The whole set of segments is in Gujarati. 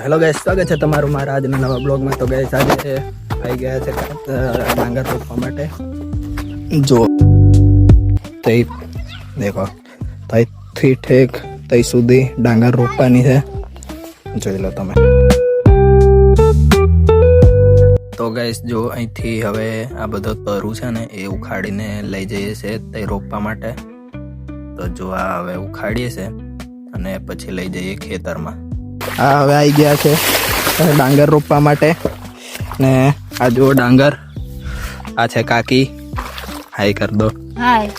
હેલો ગાઈસ, સ્વાગત છે તમારું મારા આજના નવા બ્લોગમાં. તો ગાઈસ આજે આવી ગયા છે ડાંગર રોપવા માટે. જો તઈ દેખો, તઈથી ઠેક તઈ સુધી ડાંગર રોપવાની છે, જોઈ લો તમે. તો ગાઈસ જો અહીંથી હવે આ બધો તરું છે ને એ ઉખાડીને લઈ જઈએ છે તે રોપવા માટે. તો જો આ હવે ઉખાડીએ છે અને પછી લઈ જઈએ ખેતરમાં. આ હવે આવી ગયા છે ડાંગર રોપવા માટે. ને આ જો ડાંગર, આ છે કાકી, હાય કર દો. હાય.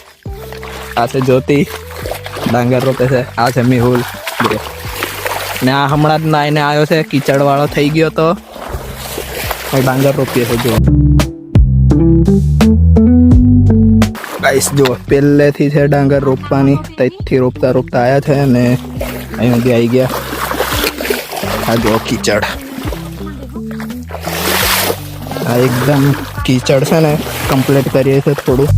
આ છે જ્યોતિ, ડાંગર રોપે છે. આ છે મેહુલ, ને આ હમણાં જ નાઈને આવ્યો છે, કીચડ વાળો થઈ ગયો તો ડાંગર રોપીએ છે. જો ગાઈસ જો પહેલેથી છે ડાંગર રોપવાની, ત્યાંથી રોપતા રોપતા આવ્યા છે અને અહીં સુધી આવી ગયા. આ જો કીચડ, આ એકદમ કીચડ છે ને કમ્પ્લીટ કરીએ છીએ થોડું.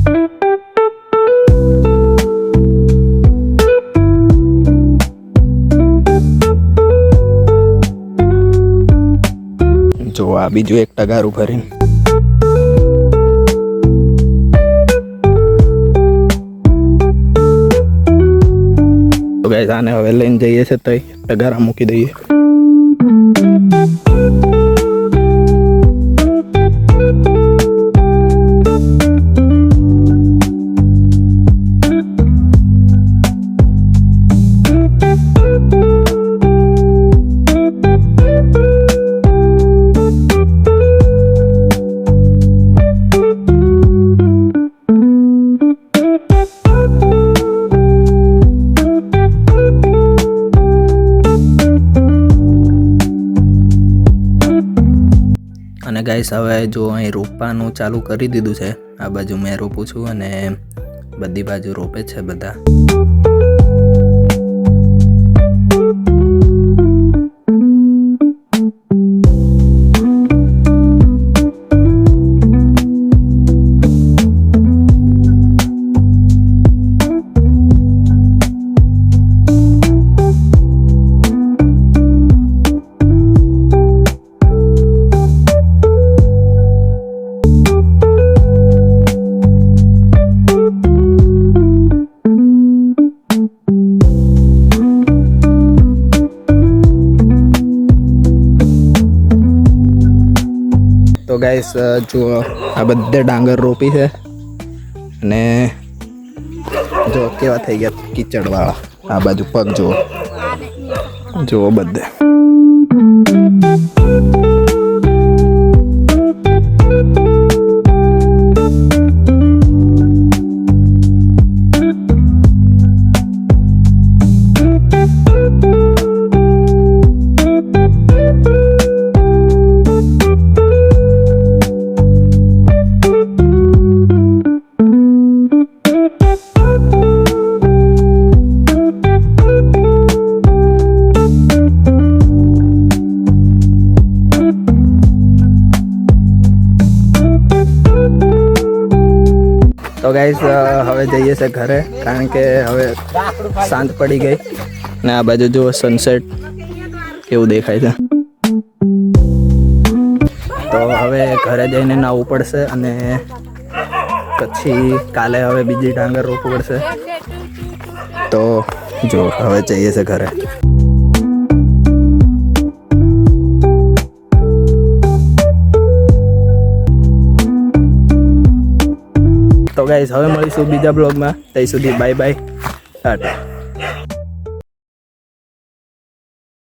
જો આ બીજું એક ટગારું ભરીને. તો ગાઈસ આને હવે લઈને જઈએ છે તો ટગારા મૂકી દઈએ. અને ગાઈસ હવે જો અહીં રોપવાનું ચાલુ કરી દીધું છે. આ બાજુ મેં રોપું છું અને બધી બાજુ રોપે છે બધા. તો ગાઈસ જો આ બધે ડાંગર રોપી છે અને જો કેવા થઈ ગયા કીચડ વાળા. આ બાજુ પગ જુઓ બધે. તો ગાઈસ હવે જઈએ છે ઘરે, કારણ કે હવે સાંજ પડી ગઈ ને આ બાજુ જો સનસેટ કેવું દેખાય છે. તો હવે ઘરે જઈને નાહવું પડશે અને પછી કાલે હવે બીજી ડાંગર રોપવું પડશે. તો જો હવે જઈએ છે ઘરે. તો ગાઈસ હવે મળીશું બીજા બ્લોગમાં. ત્યાં સુધી બાય બાય, ટાટા.